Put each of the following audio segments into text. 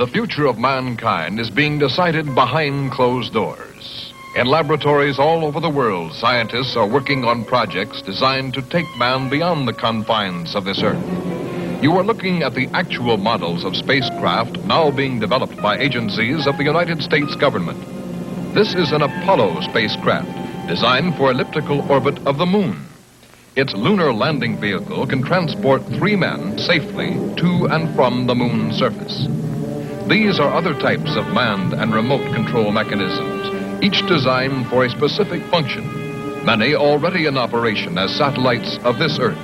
The future of mankind is being decided behind closed doors. In laboratories all over the world, scientists are working on projects designed to take man beyond the confines of this Earth. You are looking at the actual models of spacecraft now being developed by agencies of the United States government. This is an Apollo spacecraft designed for elliptical orbit of the moon. Its lunar landing vehicle can transport 3 men safely to and from the moon's surface. These are other types of manned and remote control mechanisms, each designed for a specific function, many already in operation as satellites of this Earth,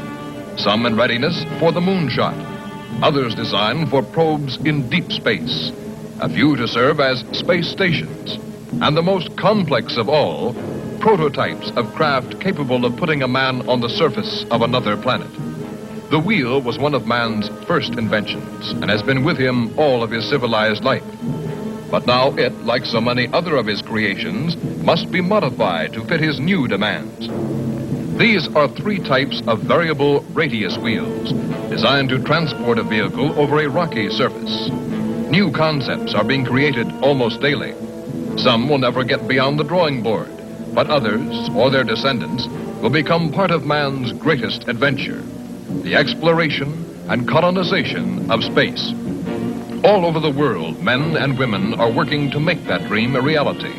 some in readiness for the moonshot, others designed for probes in deep space, a few to serve as space stations, and the most complex of all, prototypes of craft capable of putting a man on the surface of another planet. The wheel was one of man's first inventions and has been with him all of his civilized life. But now it, like so many other of his creations, must be modified to fit his new demands. These are 3 types of variable radius wheels designed to transport a vehicle over a rocky surface. New concepts are being created almost daily. Some will never get beyond the drawing board, but others, or their descendants, will become part of man's greatest adventure, the exploration and colonization of space. All over the world, men and women are working to make that dream a reality.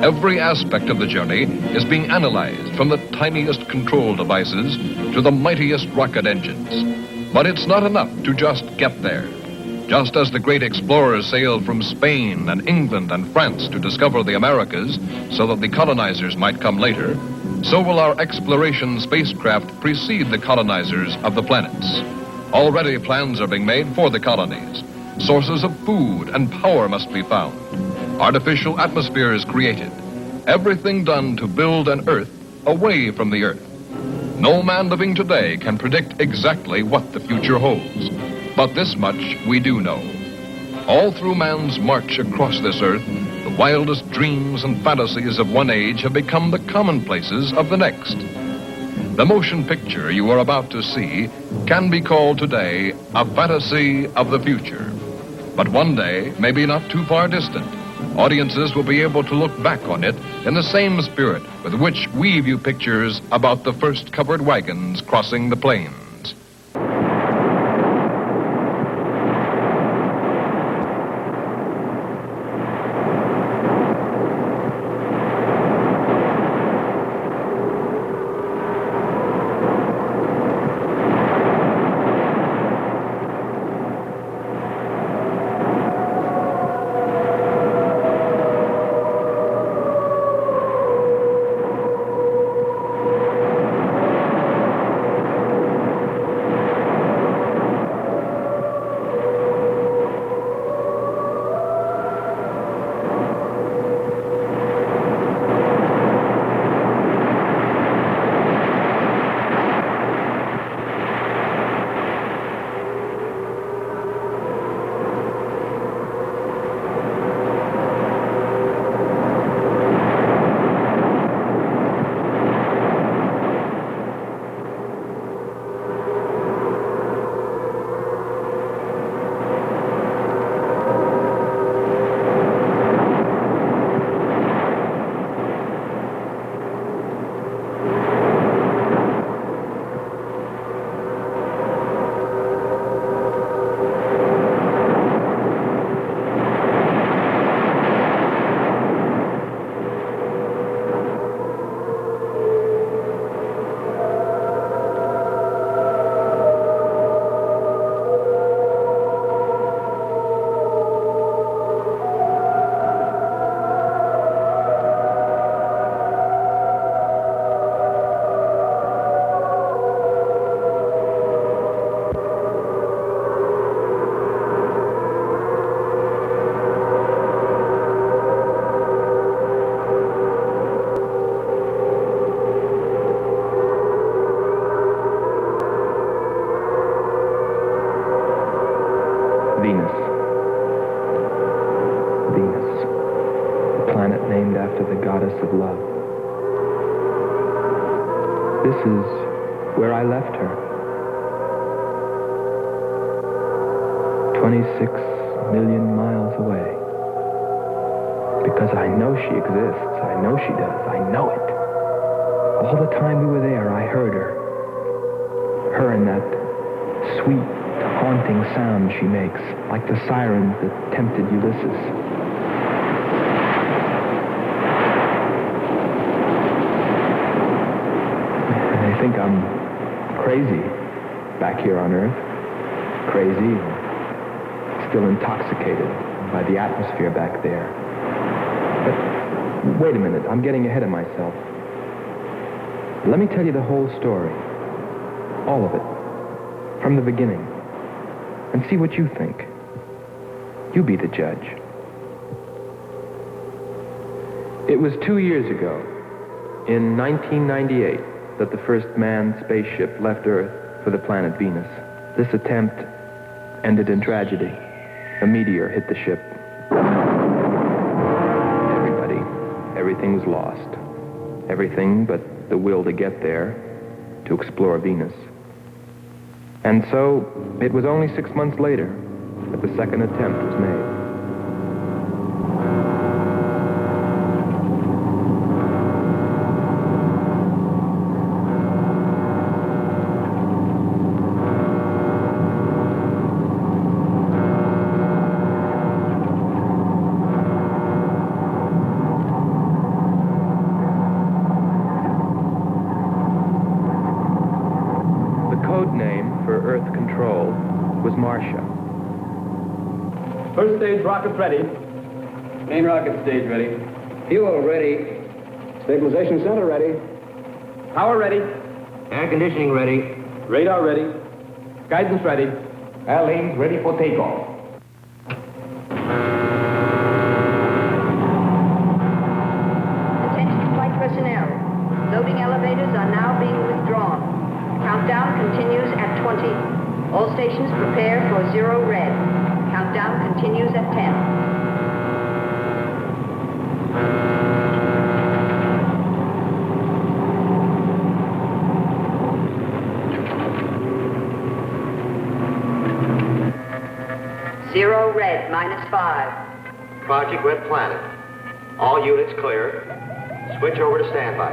Every aspect of the journey is being analyzed, from the tiniest control devices to the mightiest rocket engines. But it's not enough to just get there. Just as the great explorers sailed from Spain and England and France to discover the Americas so that the colonizers might come later, so will our exploration spacecraft precede the colonizers of the planets. Already plans are being made for the colonies. Sources of food and power must be found. Artificial atmospheres created. Everything done to build an Earth away from the Earth. No man living today can predict exactly what the future holds. But this much we do know. All through man's march across this Earth, the wildest dreams and fantasies of one age have become the commonplaces of the next. The motion picture you are about to see can be called today a fantasy of the future. But one day, maybe not too far distant, audiences will be able to look back on it in the same spirit with which we view pictures about the first covered wagons crossing the plains. of love. This is where I left her. 26 million miles away. Because I know she exists. I know she does. I know it. All the time we were there, I heard her. Her and that sweet, haunting sound she makes, like the sirens that tempted Ulysses. I think I'm crazy back here on Earth. Crazy, still intoxicated by the atmosphere back there. But wait a minute, I'm getting ahead of myself. Let me tell you the whole story. All of it. From the beginning. And see what you think. You be the judge. It was 2 years ago, in 1998, that the first manned spaceship left Earth for the planet Venus. This attempt ended in tragedy. A meteor hit the ship. Everything was lost. Everything but the will to get there, to explore Venus. And so, it was only 6 months later that the second attempt was made. First stage rockets ready. Main rocket stage ready. Fuel ready. Stabilization center ready. Power ready. Air conditioning ready. Radar ready. Guidance ready. Airlanes ready for takeoff. Attention flight personnel. Loading elevators are now being withdrawn. Countdown continues at 20. All stations prepare for 0 red. Countdown continues at 10. Zero red, -5. Project Red Planet. All units clear. Switch over to standby.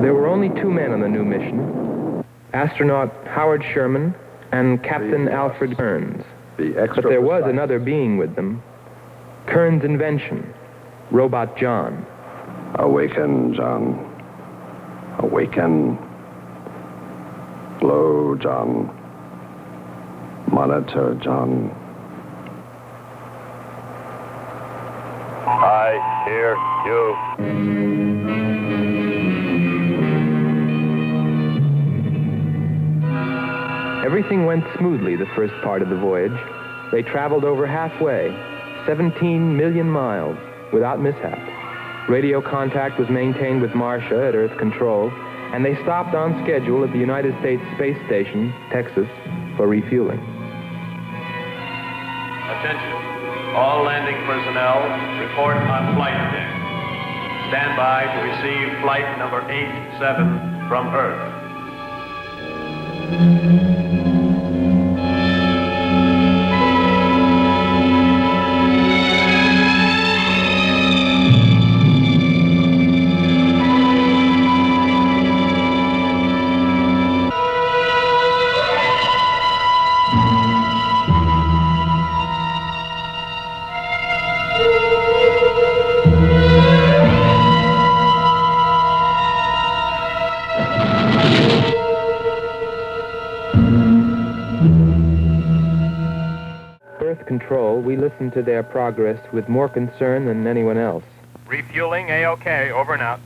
There were only 2 men on the new mission, astronaut Howard Sherman and Captain Alfred Kearns. But there was another being with them, Kearns' invention, Robot John. Awaken, John. Awaken. Glow, John. Monitor, John. I hear you. Everything went smoothly the first part of the voyage. They traveled over halfway, 17 million miles, without mishap. Radio contact was maintained with Marcia at Earth Control, and they stopped on schedule at the United States Space Station, Texas, for refueling. Attention. All landing personnel, report on flight deck. Stand by to receive flight number 87 from Earth. with control, we listened to their progress with more concern than anyone else. Refueling A-OK, over and out.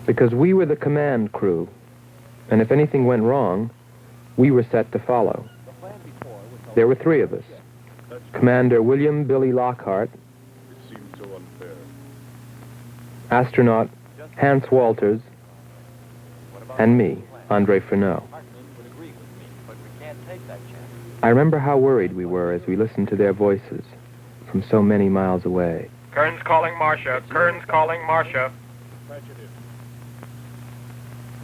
Because we were the command crew, and if anything went wrong, we were set to follow. There were three of us. Commander William Billy Lockhart, astronaut Hans Walters, and me, Andre Furneaux. I remember how worried we were as we listened to their voices from so many miles away. Kern's calling Marcia. Kern's calling Marcia.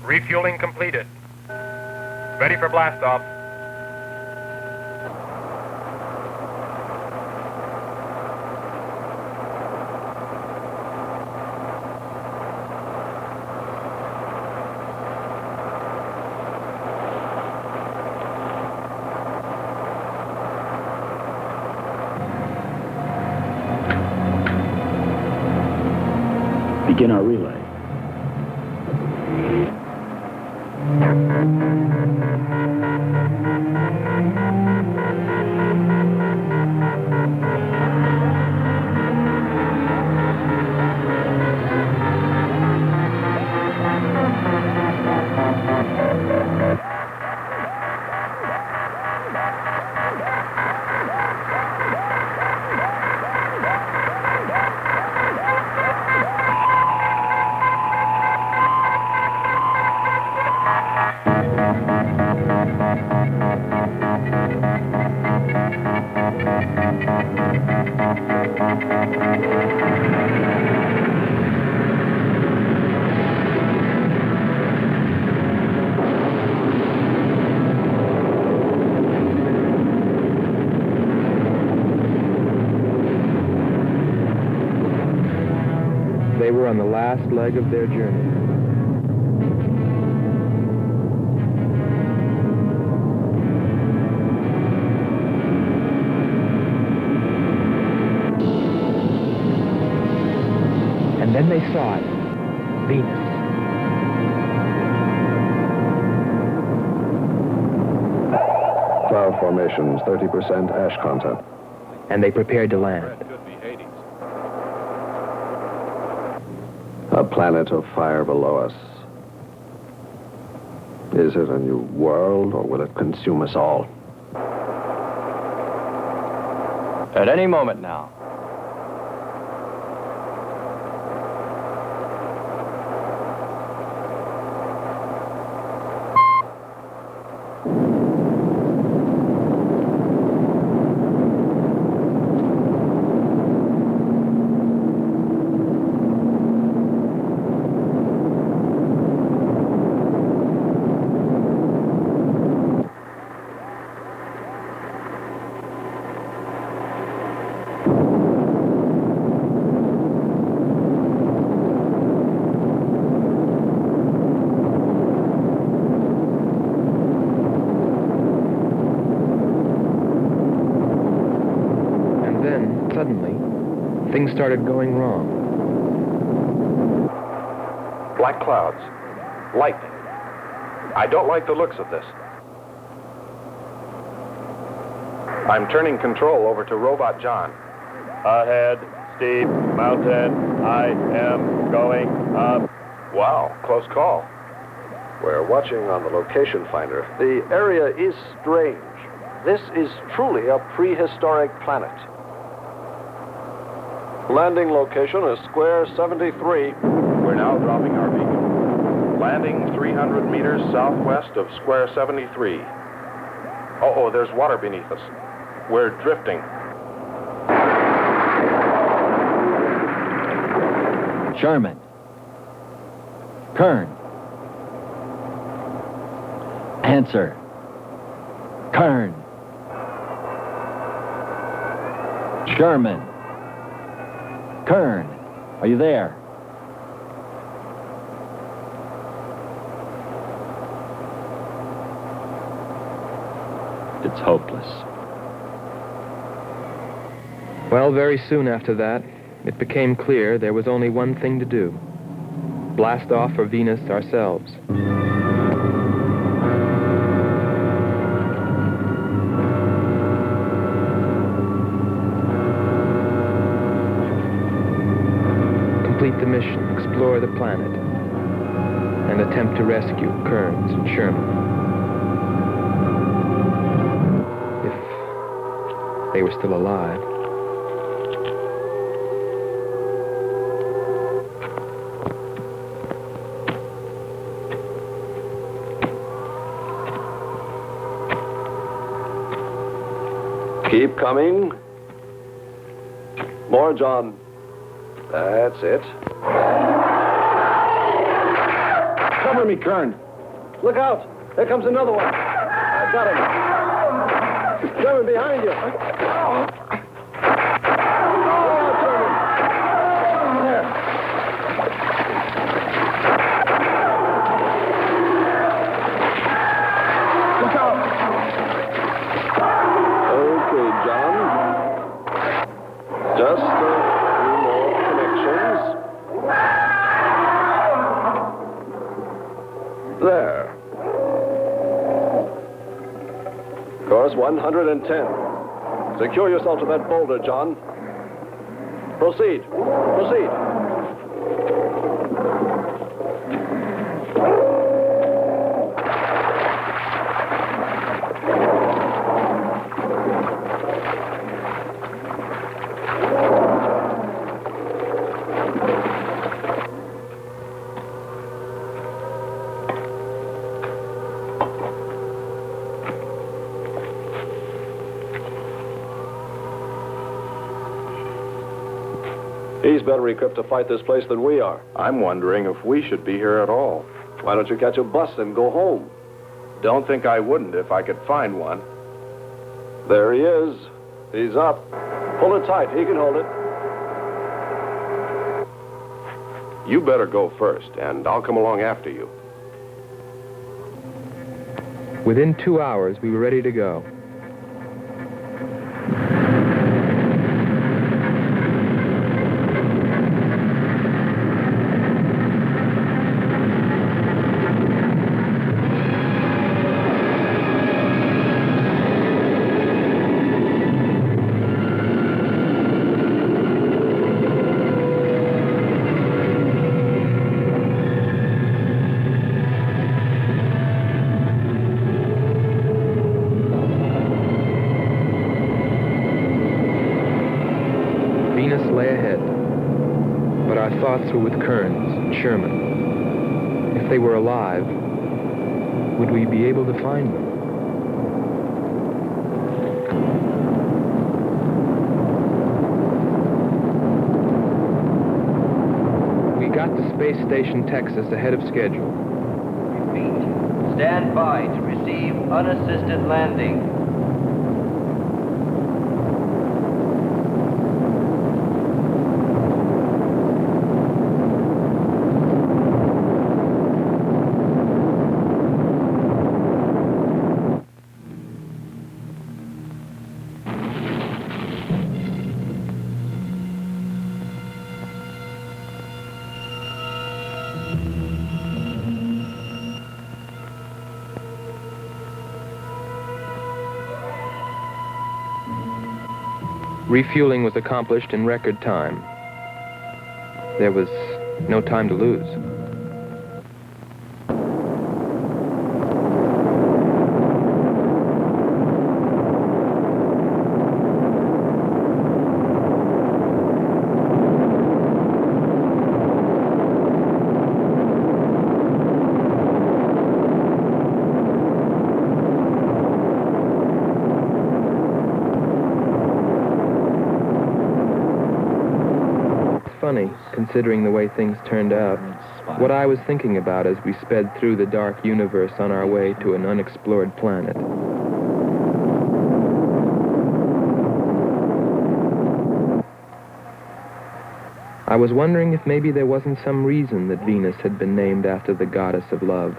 Refueling completed. Ready for blastoff. Begin our relay. They were on the last leg of their journey. And then they saw it, Venus. Cloud formations, 30% ash content. And they prepared to land. A planet of fire below us. Is it a new world, or will it consume us all? At any moment now. Suddenly, things started going wrong. Black clouds. Lightning. I don't like the looks of this. I'm turning control over to Robot John. Ahead, steep mountain. I am going up. Wow, close call. We're watching on the location finder. The area is strange. This is truly a prehistoric planet. Landing location is square 73. We're now dropping our beacon. Landing 300 meters southwest of square 73. Uh-oh, there's water beneath us. We're drifting. Sherman. Kern. Answer. Kern. Sherman. Kern, are you there? It's hopeless. Well, very soon after that, it became clear there was only one thing to do. Blast off for Venus ourselves. mission, explore the planet, and attempt to rescue Kearns and Sherman. If they were still alive. Keep coming. More, John. That's it. Cover me, Kern. Look out. There comes another one. I got him. Sherman, behind you. Just a few more connections. There. Course 110. Secure yourself to that boulder, John. Proceed. Proceed. He's better equipped to fight this place than we are. I'm wondering if we should be here at all. Why don't you catch a bus and go home? Don't think I wouldn't if I could find one. There he is. He's up. Pull it tight. He can hold it. You better go first, and I'll come along after you. Within 2 hours, we were ready to go. Were with Kearns and Sherman. If they were alive, would we be able to find them? We got to Space Station, Texas, ahead of schedule. Repeat. Stand by to receive unassisted landing. Refueling was accomplished in record time. There was no time to lose. Funny, considering the way things turned out, what I was thinking about as we sped through the dark universe on our way to an unexplored planet. I was wondering if maybe there wasn't some reason that Venus had been named after the goddess of love.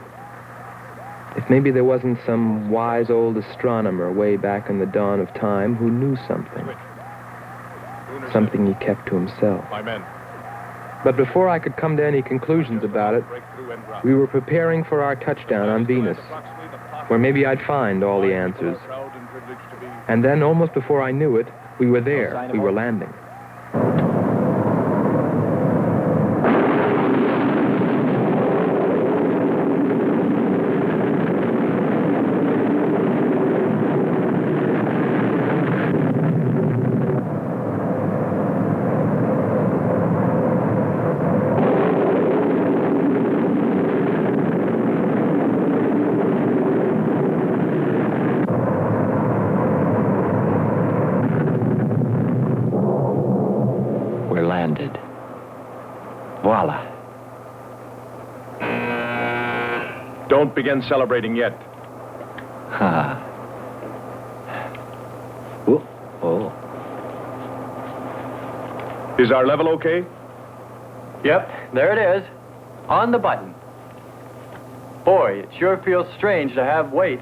If maybe there wasn't some wise old astronomer way back in the dawn of time who knew something. Something he kept to himself. But before I could come to any conclusions about it, we were preparing for our touchdown on Venus, where maybe I'd find all the answers. And then, almost before I knew it, we were there. We were landing. begin celebrating yet. Ha. Oh. Oh. Is our level okay? Yep, there it is. On the button. Boy, it sure feels strange to have weight.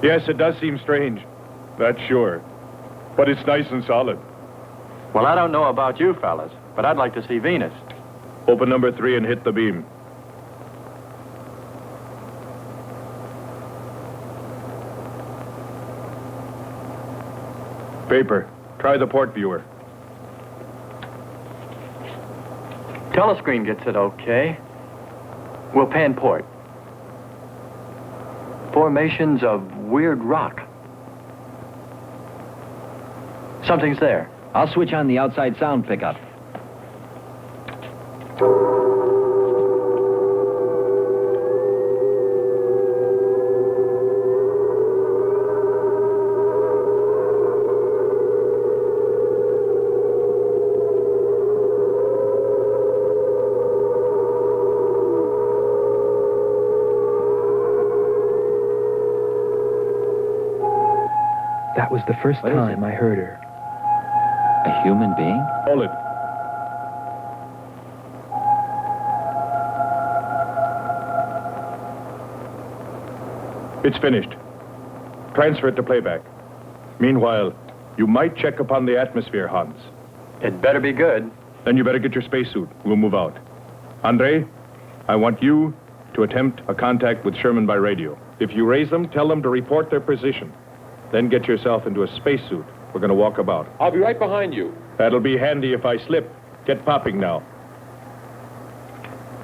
Yes, it does seem strange. That's sure. But it's nice and solid. Well, I don't know about you fellas, but I'd like to see Venus. Open number 3 and hit the beam. Paper. Try the port viewer. Telescreen gets it okay. We'll pan port. Formations of weird rock. Something's there. I'll switch on the outside sound pickup. That was the first time I heard her. A human being? Hold it. It's finished. Transfer it to playback. Meanwhile, you might check upon the atmosphere, Hans. It better be good. Then you better get your spacesuit. We'll move out. Andre, I want you to attempt a contact with Sherman by radio. If you raise them, tell them to report their position. Then get yourself into a spacesuit. We're going to walk about. I'll be right behind you. That'll be handy if I slip. Get popping now.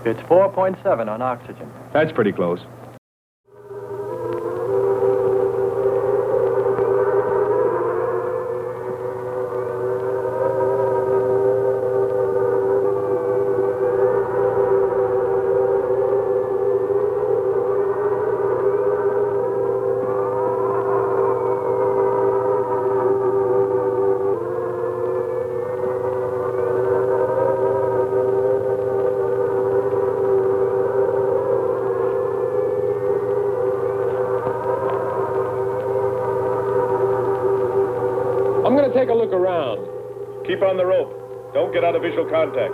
It's 4.7 on oxygen. That's pretty close. I'm going to take a look around. Keep on the rope. Don't get out of visual contact.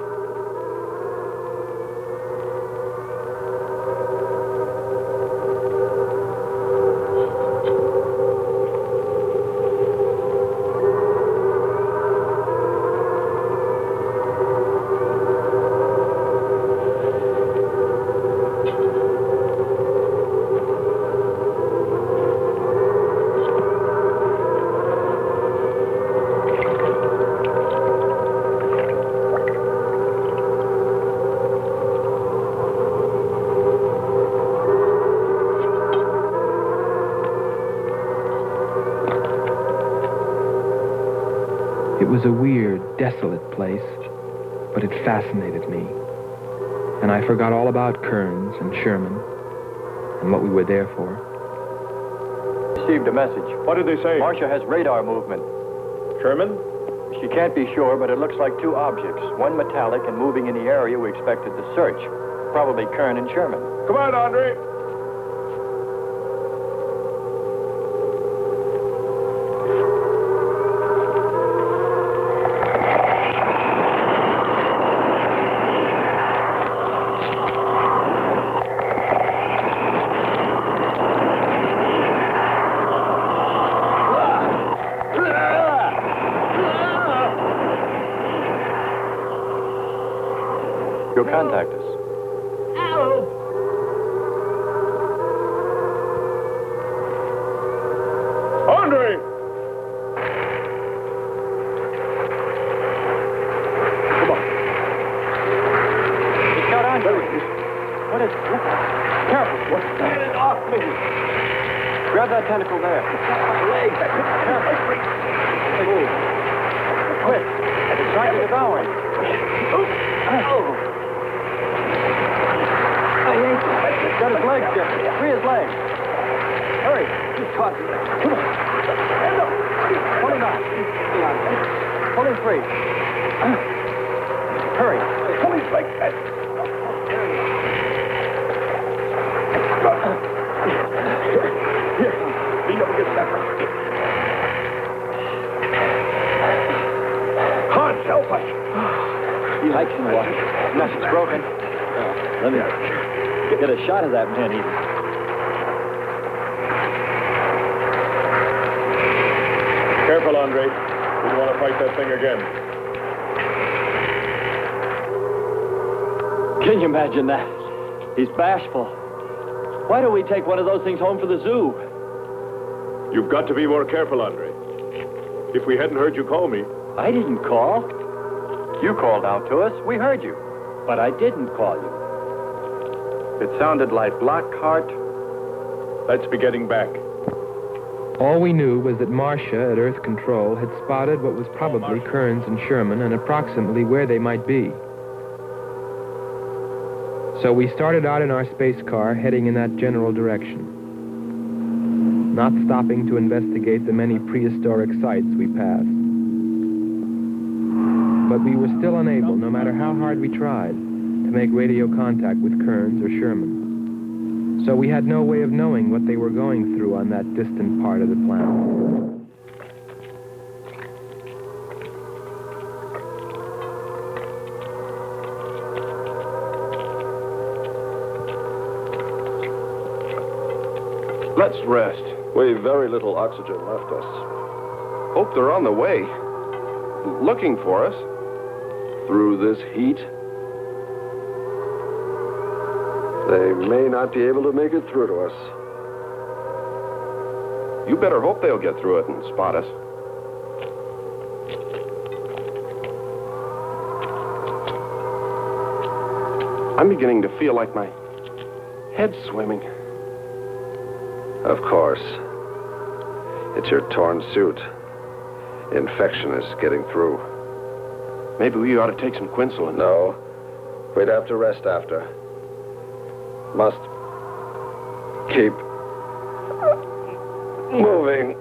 It was a weird, desolate place, but it fascinated me. And I forgot all about Kearns and Sherman and what we were there for. Received a message. What did they say? Marcia has radar movement. Sherman? She can't be sure, but it looks like two objects. One metallic and moving in the area we expected to search. Probably Kern and Sherman. Come on, Andre. You'll contact us. Andre! Come on. It's got Andre. What is it? Careful. Get it off me. Grab that tentacle there. It's got my leg. Careful. Move. Quick. It's trying to devour him. He's got his legs different. Free his legs. Hurry. He's caught. Come on. Pull him out. Pull him free. Hurry. Pull his legs. I can watch. Nothing's broken. Let me get a shot of that man even. Careful, Andre. We don't want to fight that thing again. Can you imagine that? He's bashful. Why don't we take one of those things home for the zoo? You've got to be more careful, Andre. If we hadn't heard you call me... I didn't call. You called out to us. We heard you. But I didn't call you. It sounded like Lockhart. Let's be getting back. All we knew was that Marcia at Earth Control had spotted what was probably Kearns and Sherman and approximately where they might be. So we started out in our space car, heading in that general direction, not stopping to investigate the many prehistoric sites we passed. But we were still unable, no matter how hard we tried, to make radio contact with Kearns or Sherman. So we had no way of knowing what they were going through on that distant part of the planet. Let's rest. We've very little oxygen left us. Hope they're on the way. Looking for us. Through this heat. They may not be able to make it through to us. You better hope they'll get through it and spot us. I'm beginning to feel like my head's swimming. Of course. It's your torn suit. Infection is getting through. Maybe we ought to take some quinsulin. No. We'd have to rest after. Must keep moving.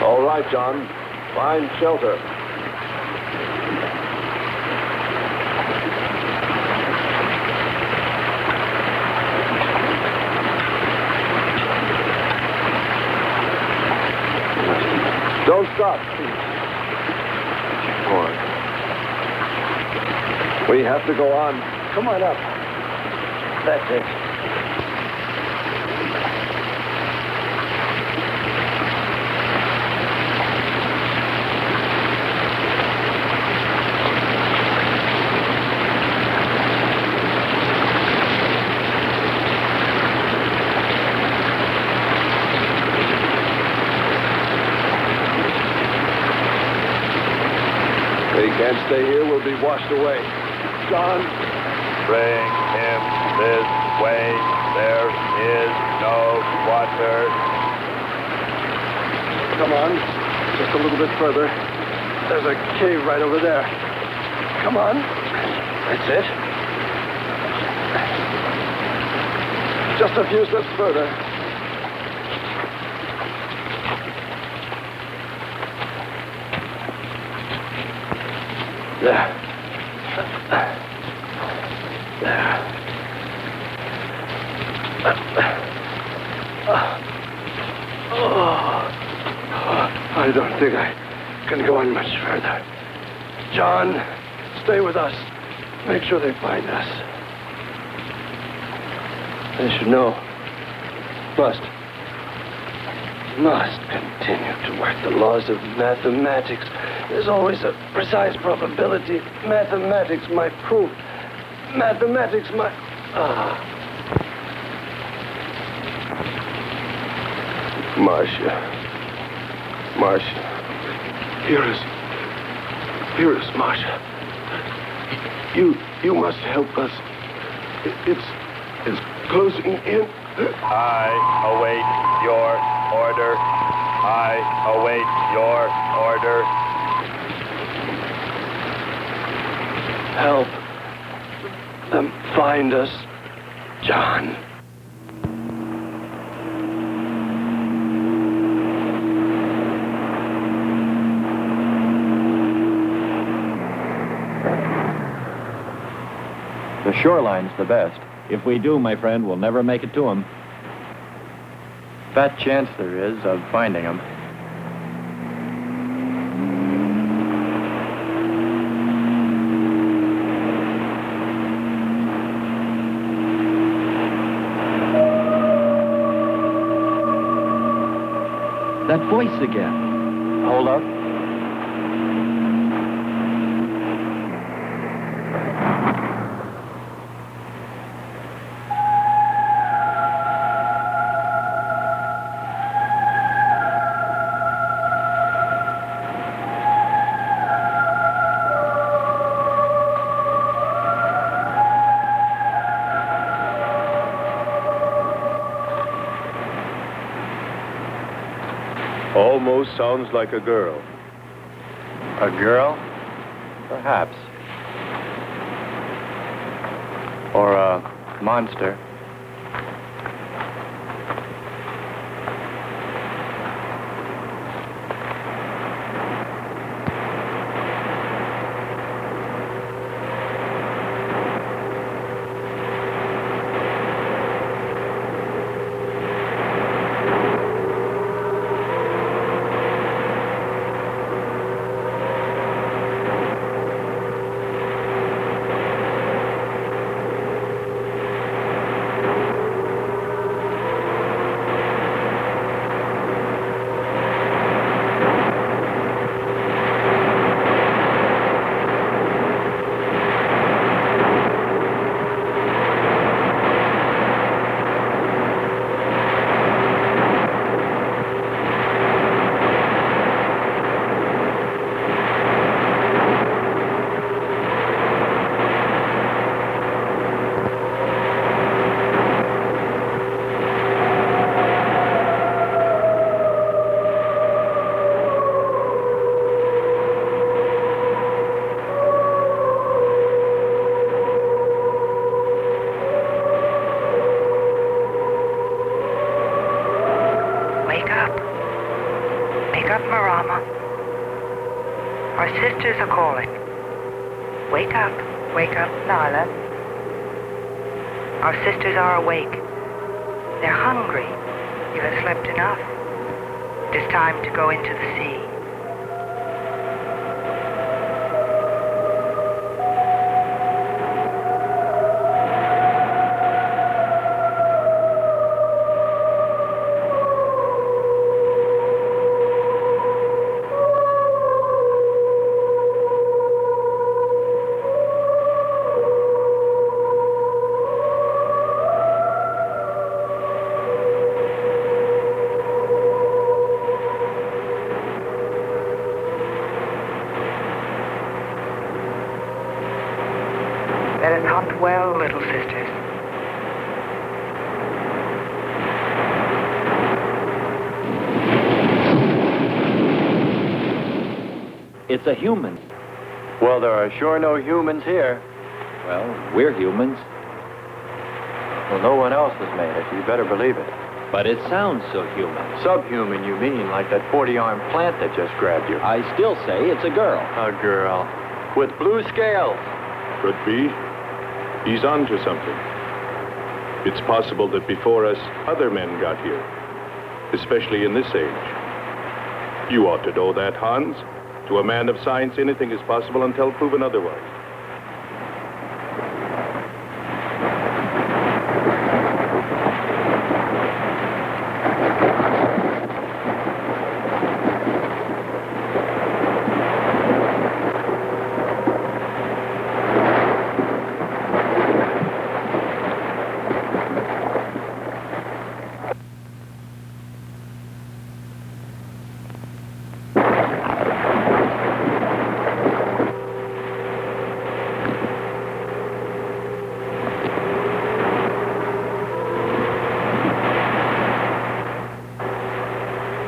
All right, John. Find shelter. Don't stop. Come on. We have to go on. Come on up. That's it. Can't stay here, we'll be washed away. John. Bring him this way. There is no water. Come on. Just a little bit further. There's a cave right over there. Come on. That's it. Just a few steps further. There. There. I don't think I can go on much further. John, stay with us. Make sure they find us. They should know. Must continue to work the laws of mathematics. There's always a precise probability. Mathematics might prove. mathematics, my... Marcia. Here is Marcia. You must help us. It's closing in. I await your order. I await your order. Help them find us, John. The shoreline's the best. If we do, my friend, we'll never make it to him. Fat chance there is of finding him. That voice again. Hold up. Almost sounds like a girl. A girl? Perhaps. Or a monster. Sisters are calling. Wake up, Nyla. Our sisters are awake. They're hungry. You have slept enough. It is time to go into the sea. Let us hunt well, little sisters. It's a human. Well, there are sure no humans here. Well, we're humans. Well, no one else has made it. You better believe it. But it sounds so human. Subhuman, you mean, like that 40-armed plant that just grabbed you. I still say it's a girl. A girl. With blue scales. Could be. He's onto something. It's possible that before us, other men got here. Especially in this age. You ought to know that, Hans. To a man of science, anything is possible until proven otherwise.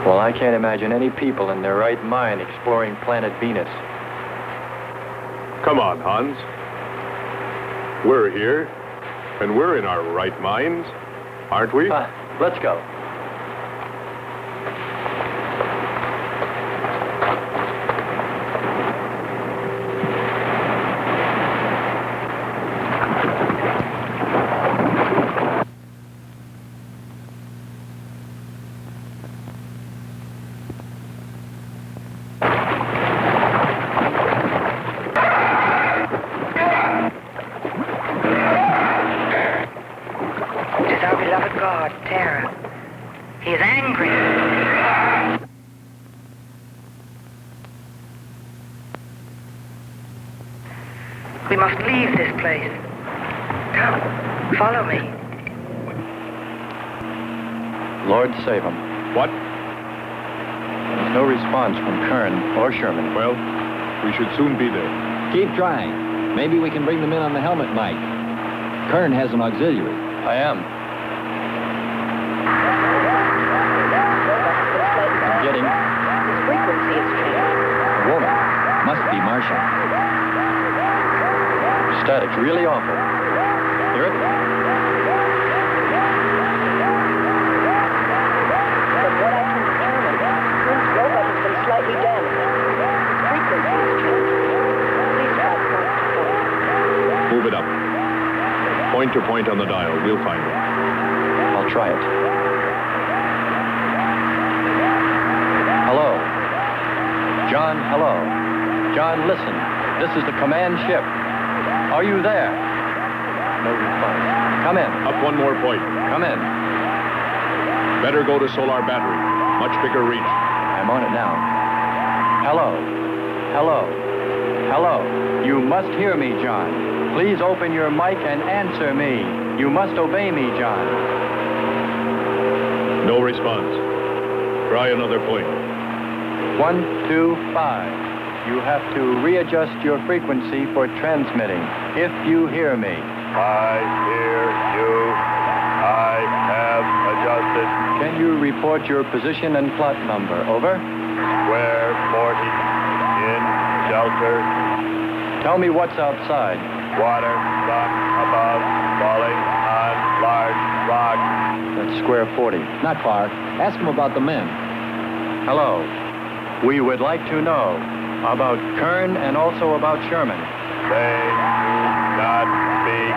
Well, I can't imagine any people in their right mind exploring planet Venus. Come on, Hans. We're here, and we're in our right minds, aren't we? Let's go. We must leave this place. Come, follow me. Lord save him. What? There's no response from Kern or Sherman. Well, we should soon be there. Keep trying. Maybe we can bring them in on the helmet mic. Kern has an auxiliary. I am. I'm getting... His frequency is changed. A woman. Must be Martian. Static, really awful. Hear it? From what I can determine, Kern's robot has been slightly damaged. His frequency is changed. Please try point to point. Move it up. Point to point on the dial. We'll find it. I'll try it. Hello. John, hello. John, listen. This is the command ship. Are you there? No response. Come in. Up one more point. Come in. Better go to solar battery. Much bigger reach. I'm on it now. Hello. Hello. Hello. You must hear me, John. Please open your mic and answer me. You must obey me, John. No response. Try another point. 1, 2, 5. You have to readjust your frequency for transmitting. If you hear me. I hear you. I have adjusted. Can you report your position and plot number? Over. Square 40. In shelter. Tell me what's outside. Water, sun above, falling on large rock. That's square 40. Not far. Ask him about the men. Hello. We would like to know about Kern and also about Sherman. They do not speak.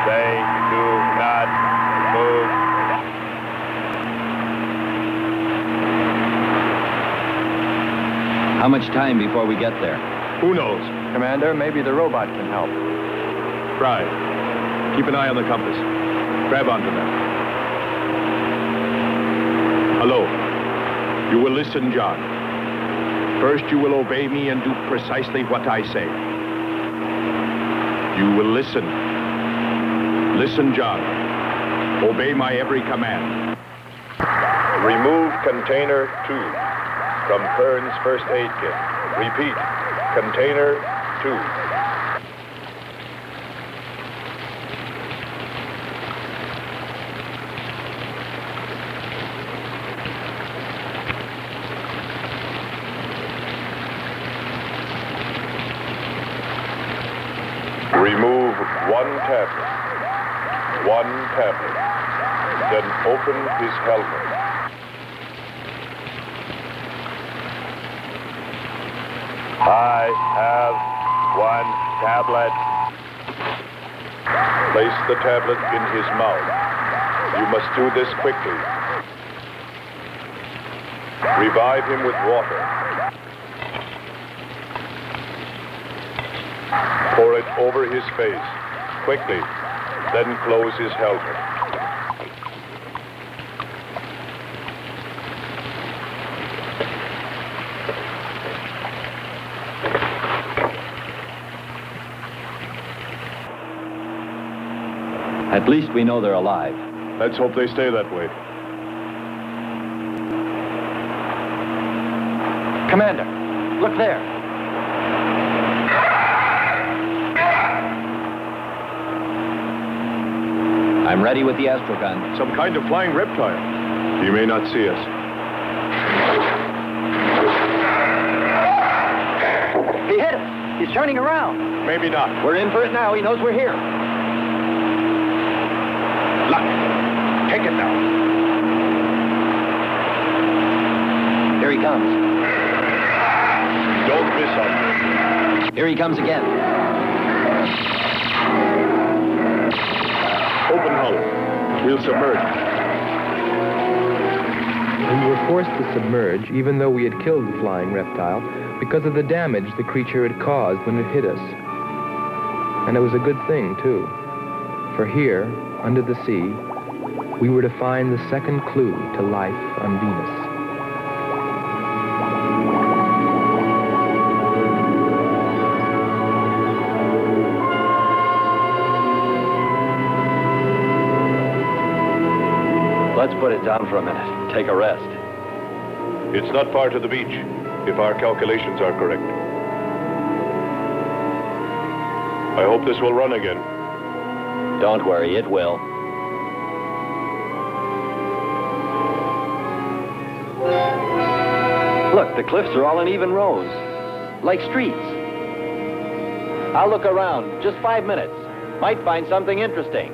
They do not move. How much time before we get there? Who knows? Commander, maybe the robot can help. Try. Keep an eye on the compass. Grab onto them. Hello. You will listen, John. First, you will obey me and do precisely what I say. You will listen. Listen, John. Obey my every command. Remove container 2 from Kern's first aid kit. Repeat, container 2. Remove one tablet. One tablet. Then open his helmet. I have one tablet. Place the tablet in his mouth. You must do this quickly. Revive him with water. Pour it over his face, quickly, then close his helmet. At least we know they're alive. Let's hope they stay that way. Commander, look there. I'm ready with the astrogun. Some kind of flying reptile. He may not see us. He's turning around. Maybe not. We're in for it now. He knows we're here. Look. Take it now. Here he comes. Don't miss him. Here he comes again. Open hull. We'll submerge. We were forced to submerge, even though we had killed the flying reptile, because of the damage the creature had caused when it hit us. And it was a good thing, too. For here, under the sea, we were to find the second clue to life on Venus. Let's put it down for a minute. Take a rest. It's not far to the beach, if our calculations are correct. I hope this will run again. Don't worry, it will. Look, the cliffs are all in even rows, like streets. I'll look around. Just 5 minutes. Might find something interesting.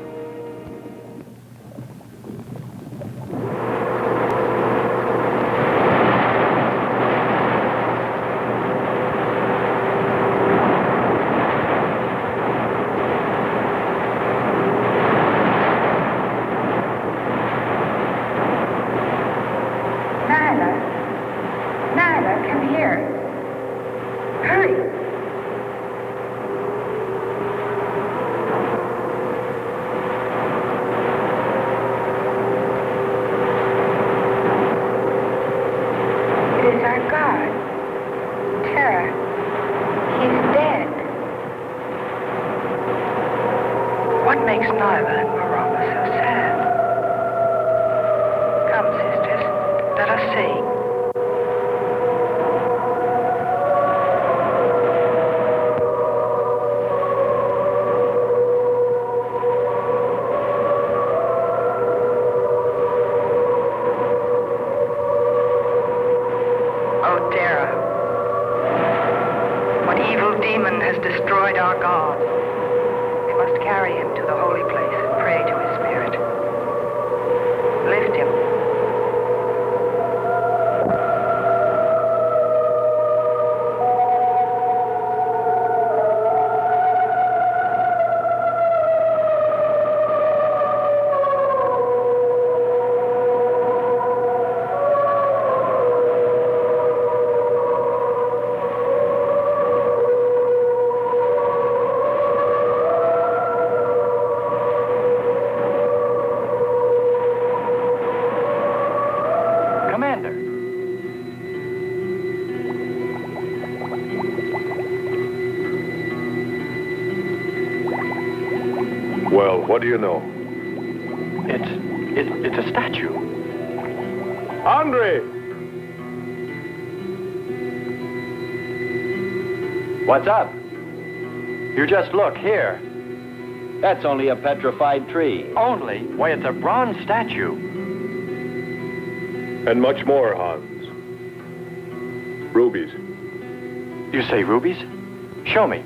Well, what do you know? It's a statue. Andre! What's up? You just look here. That's only a petrified tree. Only? Why, it's a bronze statue. And much more, Hans. Rubies. You say rubies? Show me.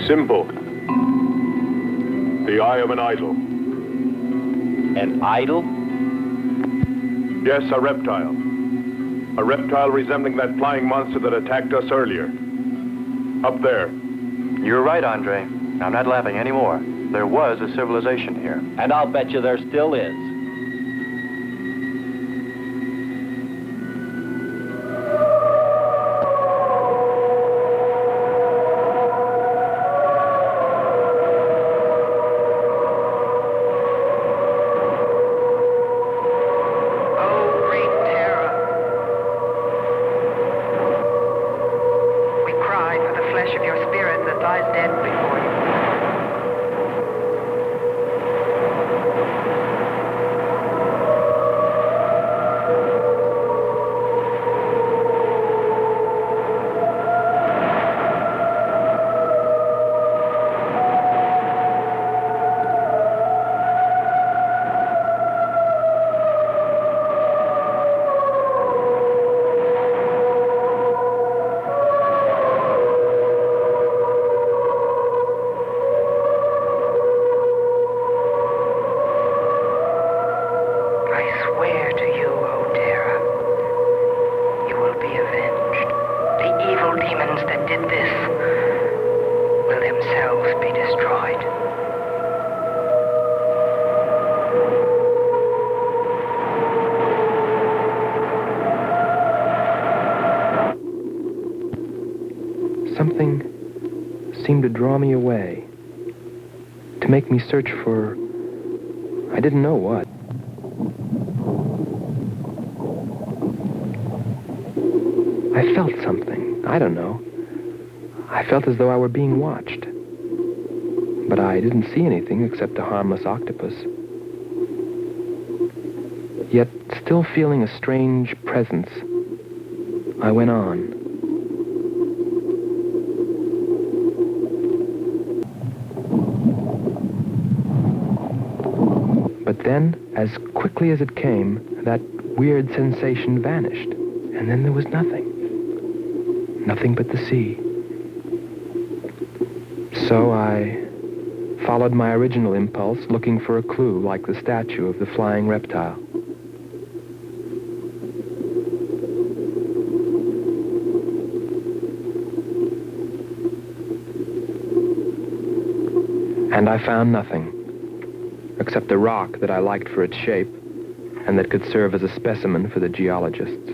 Simple. The eye of an idol. An idol? Yes, a reptile. A reptile resembling that flying monster that attacked us earlier. Up there. You're right, Andre. I'm not laughing anymore. There was a civilization here. And I'll bet you there still is. swear to you, O Terra, you will be avenged. The evil demons that did this will themselves be destroyed. Something seemed to draw me away, to make me search for, I didn't know what. I felt something, I don't know. I felt as though I were being watched. But I didn't see anything except a harmless octopus. Yet, still feeling a strange presence, I went on. But then, as quickly as it came, that weird sensation vanished. And then there was nothing. Nothing but the sea. So I followed my original impulse, looking for a clue like the statue of the flying reptile. And I found nothing, except a rock that I liked for its shape and that could serve as a specimen for the geologists.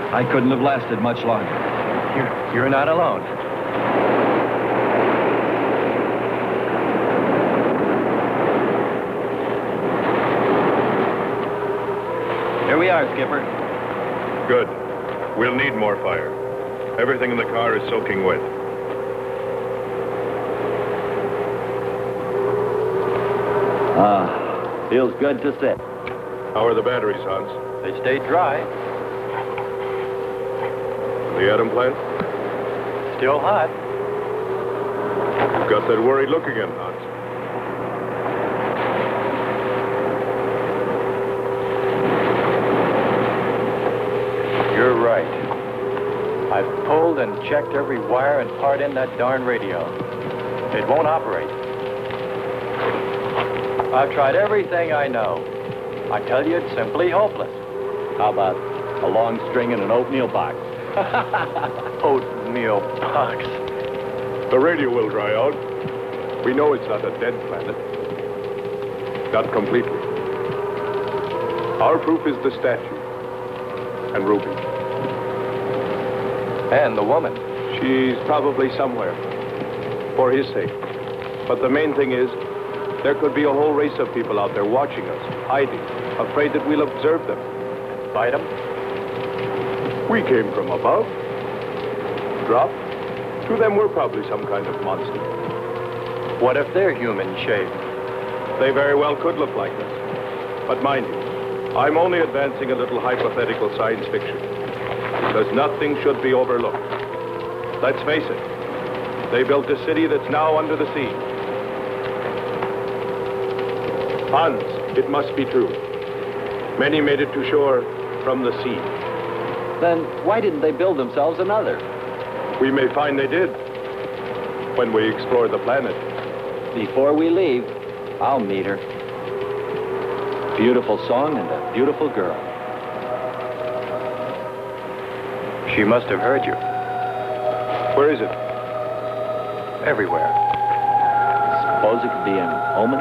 I couldn't have lasted much longer. You're not alone. Here we are, Skipper. Good. We'll need more fire. Everything in the car is soaking wet. Feels good to sit. How are the batteries, Hans? They stayed dry. The atom plant? Still hot. You've got that worried look again, Hans. You're right. I've pulled and checked every wire and part in that darn radio. It won't operate. I've tried everything I know. I tell you, it's simply hopeless. How about a long string and an oatmeal box? Oatmeal box. The radio will dry out. We know it's not a dead planet. Not completely. Our proof is the statue. And Ruby. And the woman. She's probably somewhere. For his sake. But the main thing is, there could be a whole race of people out there watching us, hiding, afraid that we'll observe them. Fight them? We came from above. Dropped. To them, we're probably some kind of monster. What if they're human shaped? They very well could look like us. But mind you, I'm only advancing a little hypothetical science fiction. Because nothing should be overlooked. Let's face it. They built a city that's now under the sea. Hans, it must be true. Many made it to shore from the sea. Then why didn't they build themselves another? We may find they did when we explore the planet. Before we leave, I'll meet her. Beautiful song and a beautiful girl. She must have heard you. Where is it? Everywhere. Suppose it could be an omen?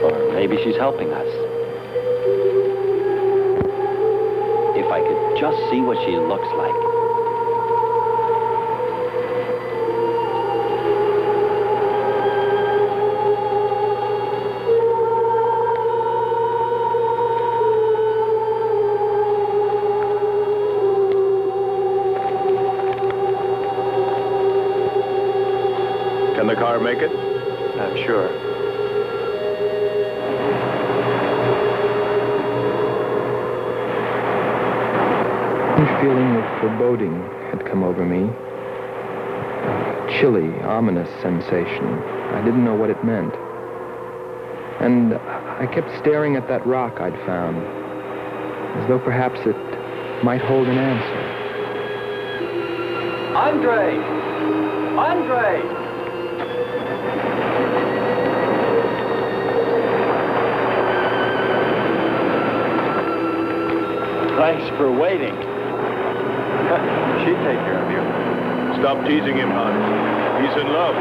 Or maybe she's helping us. If I could just see what she looks like. Can the car make it? I'm sure. A feeling of foreboding had come over me. A chilly, ominous sensation. I didn't know what it meant. And I kept staring at that rock I'd found, as though perhaps it might hold an answer. Andre! Andre! Thanks for waiting. She'd take care of you. Stop teasing him, Hans. He's in love.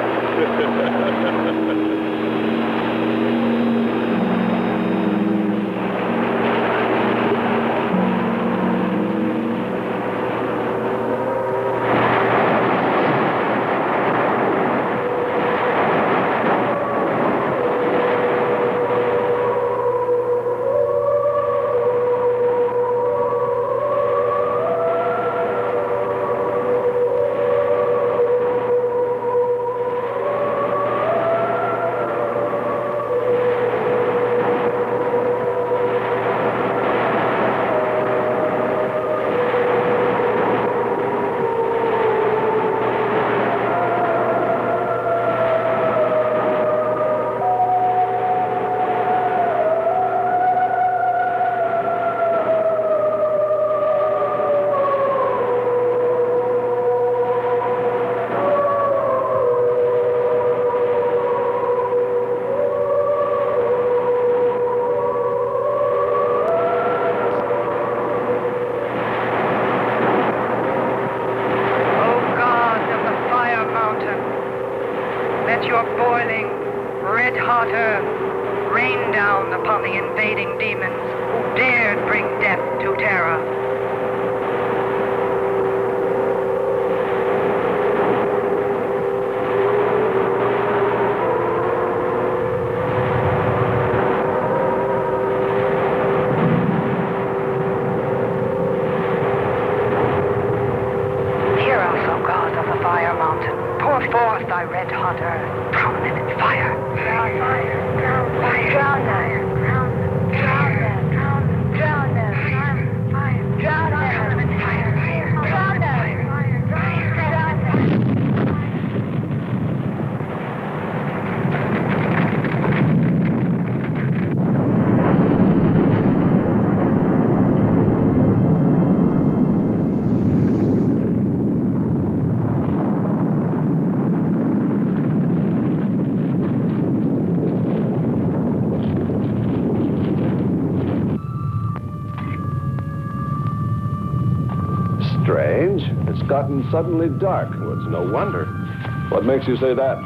Strange. It's gotten suddenly dark. Well, it's no wonder. What makes you say that?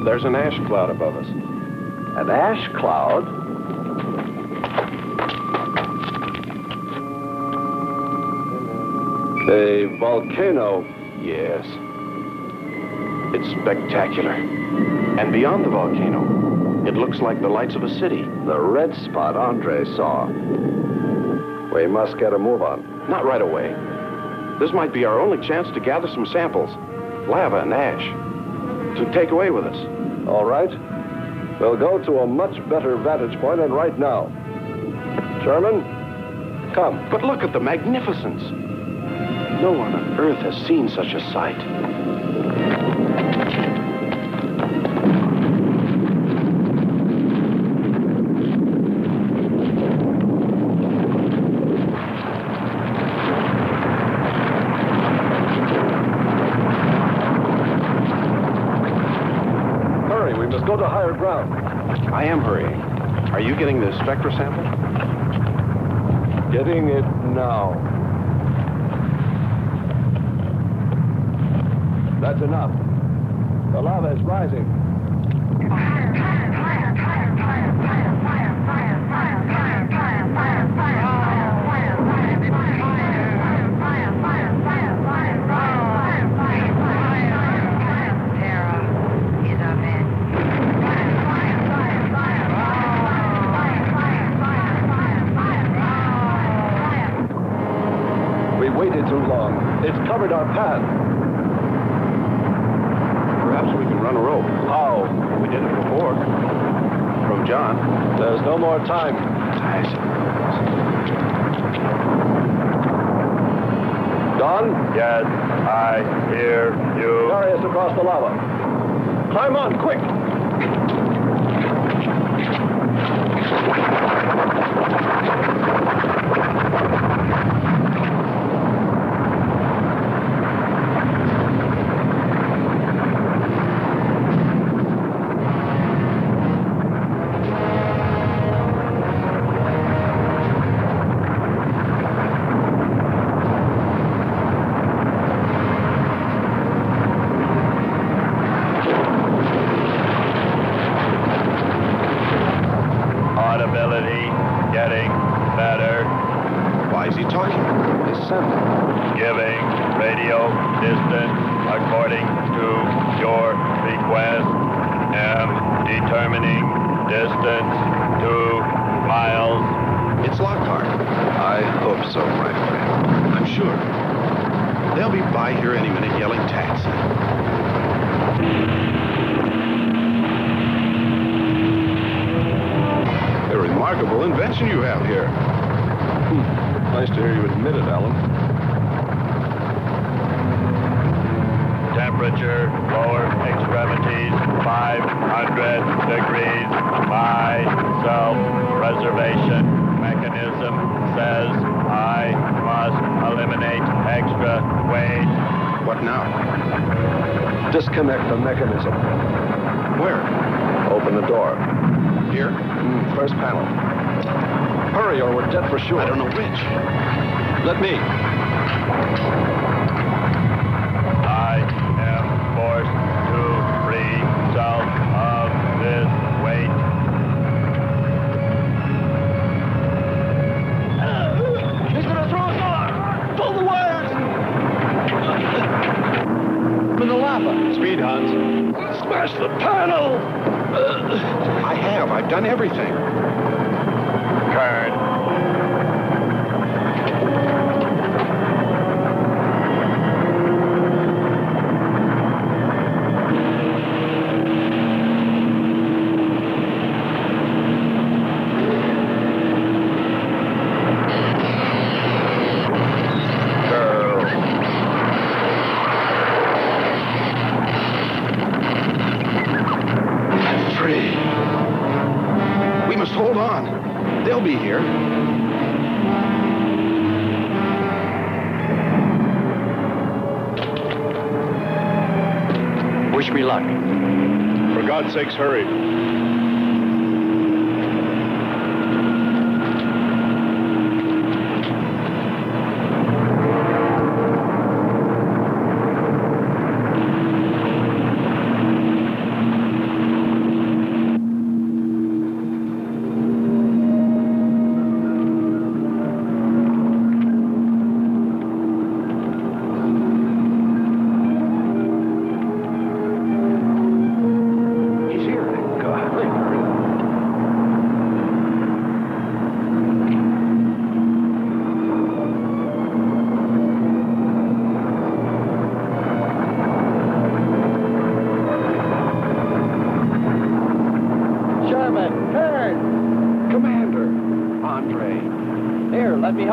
There's an ash cloud above us. An ash cloud? A volcano? Yes. It's spectacular. And beyond the volcano, it looks like the lights of a city. The red spot Andre saw. We must get a move on. Not right away. This might be our only chance to gather some samples. Lava and ash. To take away with us. All right. We'll go to a much better vantage point, and right now. Sherman, come. But look at the magnificence. No one on Earth has seen such a sight. Hurry, we must go to higher ground. I am hurrying. Are you getting the spectra sample? Getting it now. That's enough. The lava is rising. We waited too long. It's covered our path. Perhaps we can run a rope. How? We did it before. From John. There's no more time. Don? Yes, I hear you. Carry us across the lava. Climb on, quick! Audibility getting better. Why is he talking? Listen. Giving radio distance according to your request. Am determining distance 2 miles. It's Lockhart. I hope so, my friend. I'm sure. They'll be by here any minute yelling taxi. A remarkable invention you have here. Nice to hear you admit it, Alan. Temperature, lower extremities, 500 degrees. My self-preservation mechanism says I must eliminate extra weight. What now? Disconnect the mechanism. Where? Open the door. Here? First panel. Hurry or we're dead for sure. I don't know which. Let me. I am forced to free myself of this weight. He's gonna throw us off! Pull the wires! I'm in the lava. Speed, Hans. Smash the panel! I have. I've done everything. Kern. Hold on. They'll be here. Wish me luck. For God's sakes, hurry.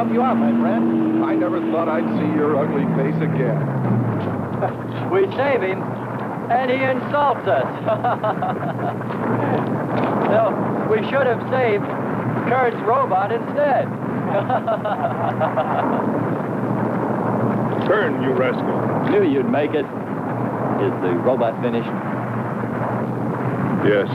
help you out, my friend. I never thought I'd see your ugly face again. We save him, and he insults us. No, we should have saved Kurt's robot instead. Turn, you rascal. Knew you'd make it. Is the robot finished? Yes.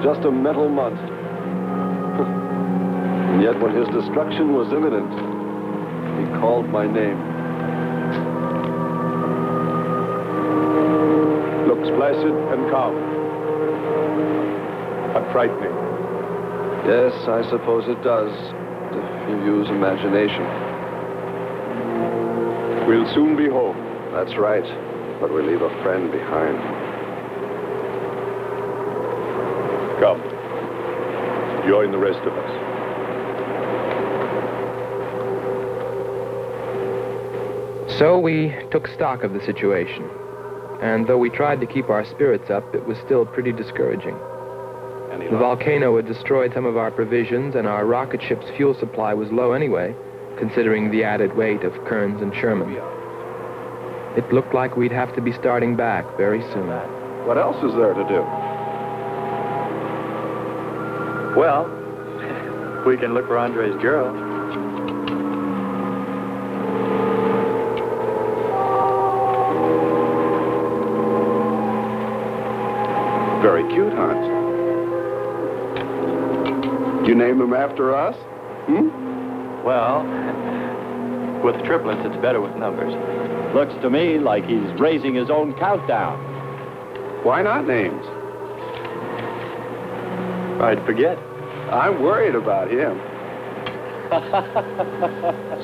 Just a metal monster. And yet when his destruction was imminent, he called my name. Looks placid and calm. But frightening. Yes, I suppose it does, if you use imagination. We'll soon be home. That's right, but we leave a friend behind. Come. Join the rest of us. So we took stock of the situation. And though we tried to keep our spirits up, it was still pretty discouraging. The volcano had destroyed some of our provisions, and our rocket ship's fuel supply was low anyway, considering the added weight of Kearns and Sherman. It looked like we'd have to be starting back very soon. What else is there to do? Well, we can look for Andre's girl. Very cute, Hans. You name them after us? Well, with triplets, it's better with numbers. Looks to me like he's raising his own countdown. Why not names? I'd forget. I'm worried about him.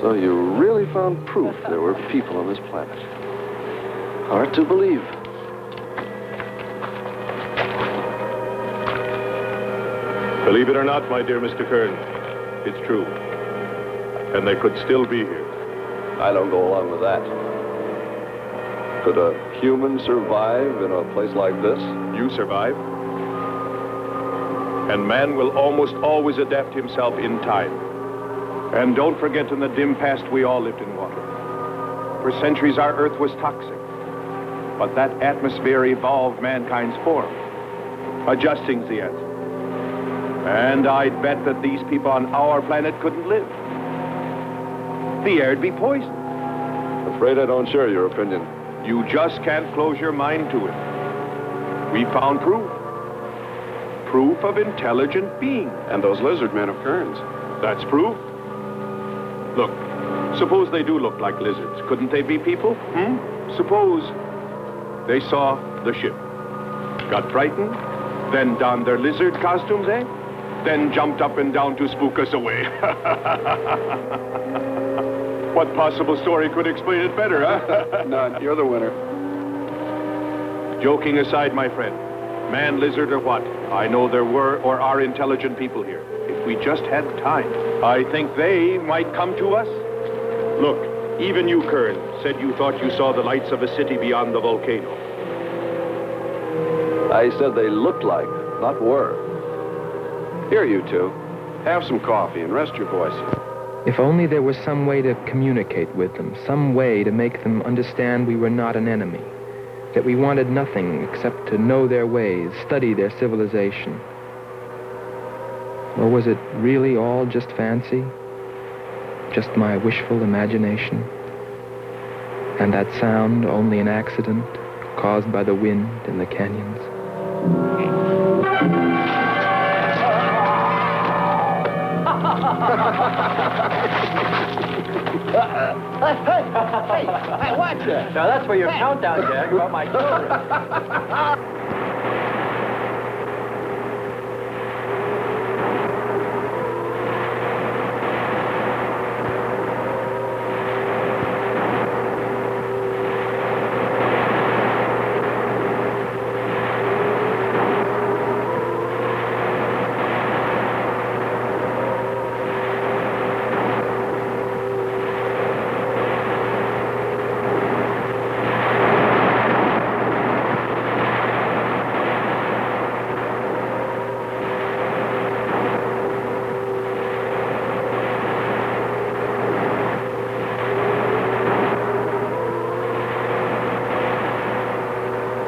So you really found proof there were people on this planet. Hard to believe. Believe it or not, my dear Mr. Kearns, it's true. And they could still be here. I don't go along with that. Could a human survive in a place like this? You survive. And man will almost always adapt himself in time. And don't forget, in the dim past, we all lived in water. For centuries, our Earth was toxic. But that atmosphere evolved mankind's form, adjusting the answer. And I'd bet that these people on our planet couldn't live. The air'd be poisoned. Afraid I don't share your opinion. You just can't close your mind to it. We found proof. Proof of intelligent being. And those lizard men of Kearns. That's proof. Look, suppose they do look like lizards. Couldn't they be people? Suppose they saw the ship, got frightened, then donned their lizard costumes, then jumped up and down to spook us away. What possible story could explain it better, huh? None. You're the winner. Joking aside, my friend, man, lizard, or what, I know there were or are intelligent people here. If we just had time, I think they might come to us. Look, even you, Kern, said you thought you saw the lights of a city beyond the volcano. I said they looked like, not were. Here, you two. Have some coffee and rest your voices. If only there was some way to communicate with them, some way to make them understand we were not an enemy, that we wanted nothing except to know their ways, study their civilization. Or was it really all just fancy? Just my wishful imagination? And that sound only an accident, caused by the wind in the canyons. Hey, watch it! Now that's for your countdown gag about my children.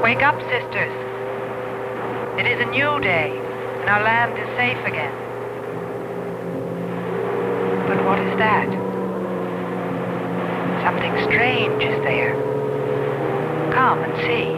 Wake up, sisters. It is a new day, and our land is safe again. But what is that? Something strange is there. Come and see.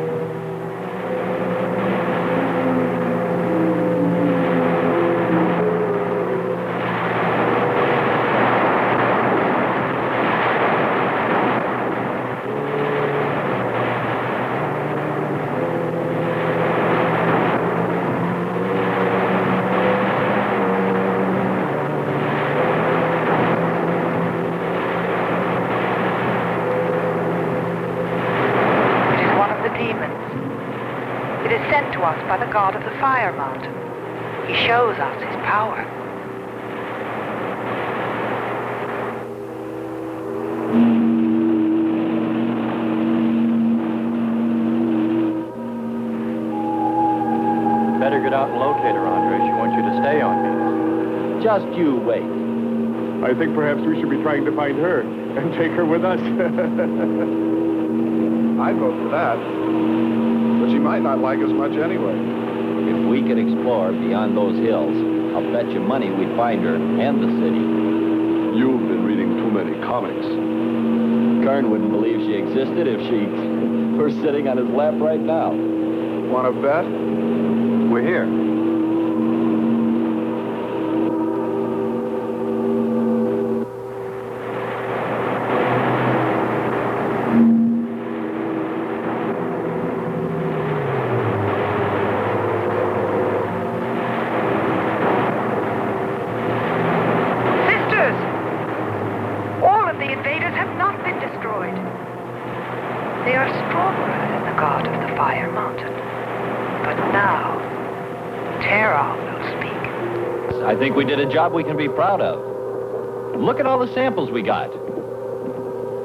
By the god of the fire mountain. He shows us his power. Better get out and locate her, Andre. She wants you to stay on me. Just you wait. I think perhaps we should be trying to find her and take her with us. I'd vote for that. But she might not like us much anyway. If we could explore beyond those hills, I'll bet you money we'd find her and the city. You've been reading too many comics. Kern wouldn't believe she existed if she were sitting on his lap right now. Want to bet? We're here. I think we did a job we can be proud of. Look at all the samples we got.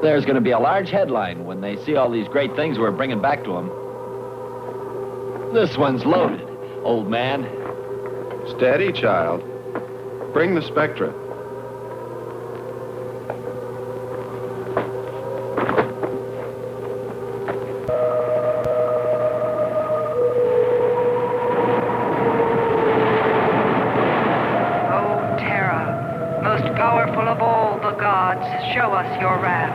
There's going to be a large headline when they see all these great things we're bringing back to them. This one's loaded, old man. Steady, child. Bring the spectra. Show us your wrath.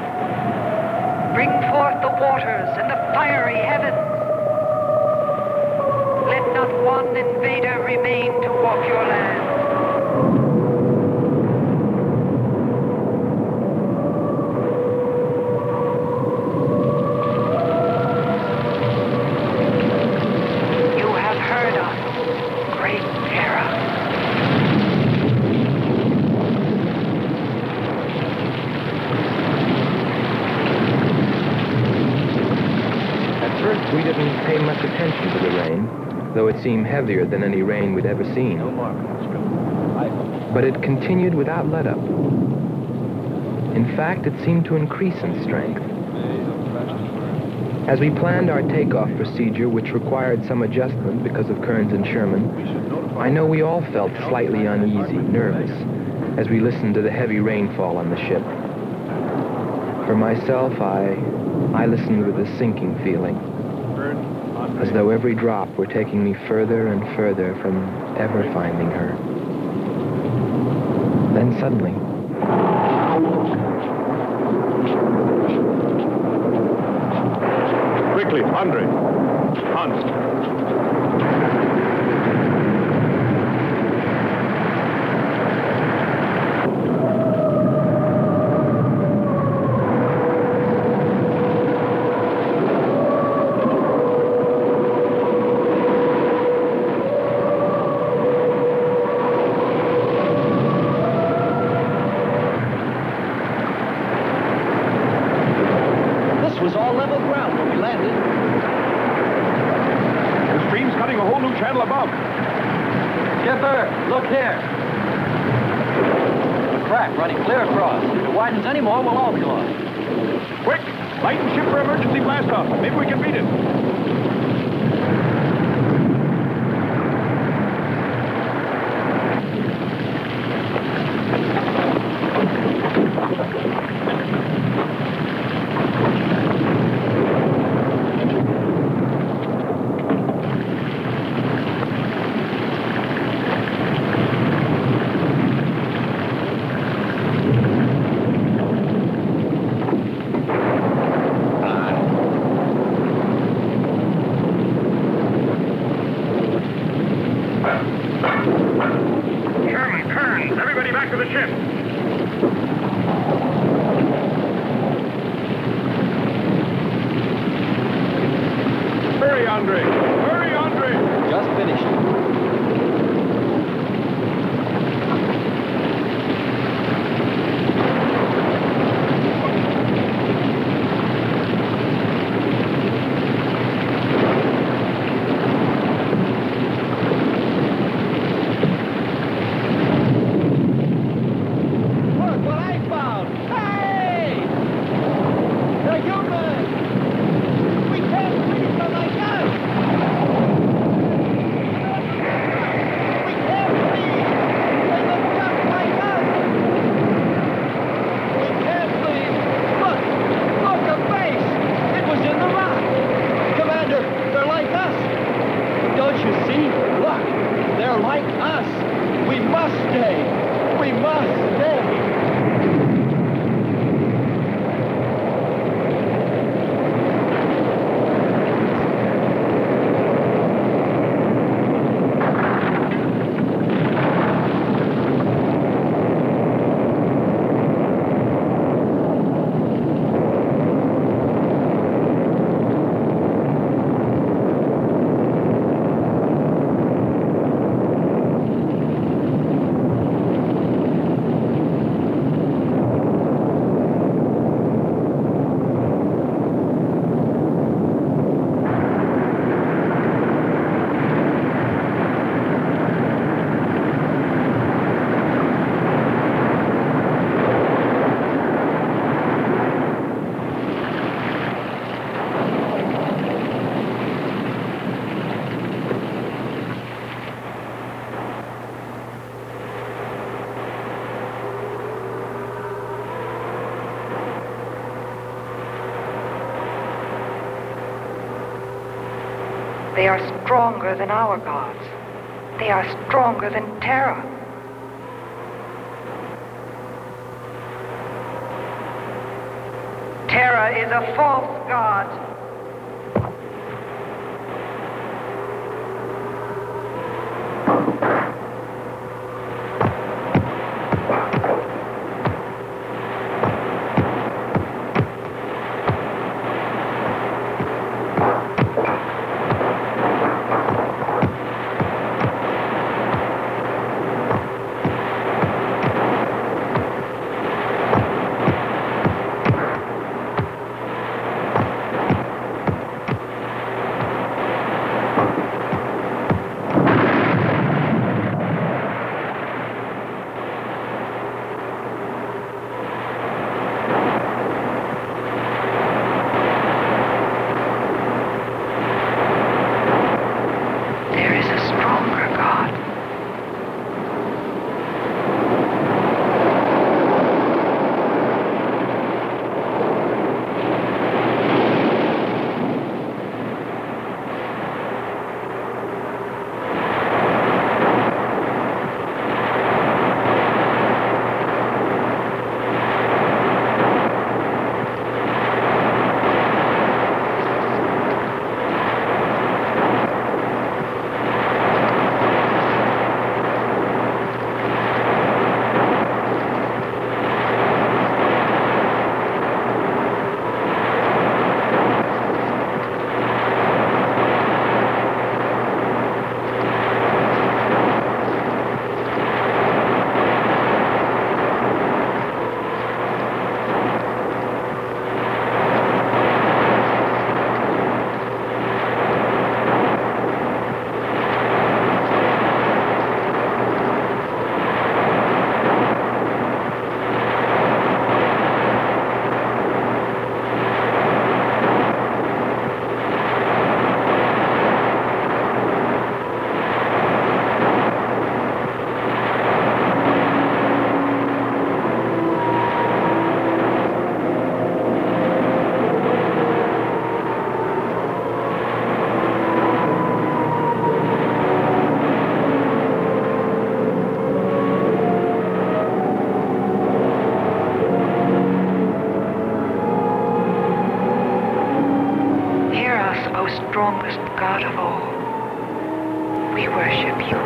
Bring forth the waters and the fiery heavens. Let not one invader remain to walk your land. You have heard us, great Terra. We didn't pay much attention to the rain, though it seemed heavier than any rain we'd ever seen. But it continued without let-up. In fact, it seemed to increase in strength. As we planned our takeoff procedure, which required some adjustment because of Kearns and Sherman, I know we all felt slightly uneasy, nervous, as we listened to the heavy rainfall on the ship. For myself, I listened with a sinking feeling, as though every drop were taking me further and further from ever finding her. Then suddenly, quick, Quickly, Andre. Hans. Anymore, we'll all be lost. Quick! Lighten ship for emergency blast-off. Maybe we can beat it. They are stronger than our gods. They are stronger than Terra. Terra is a false god. We worship you.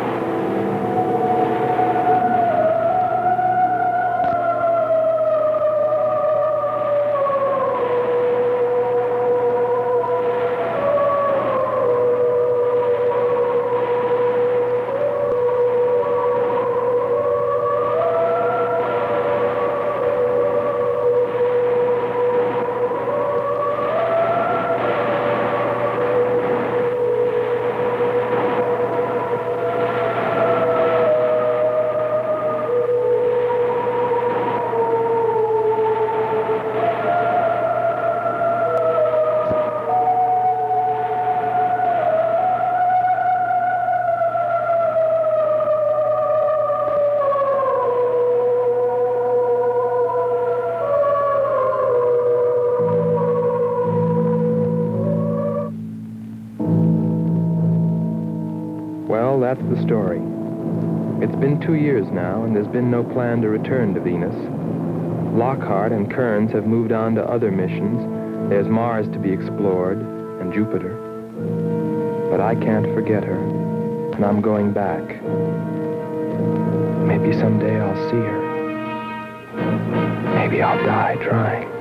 Well, that's the story. It's been 2 years now, and there's been no plan to return to Venus. Lockhart and Kearns have moved on to other missions. There's Mars to be explored, and Jupiter. But I can't forget her, and I'm going back. Maybe someday I'll see her. Maybe I'll die trying.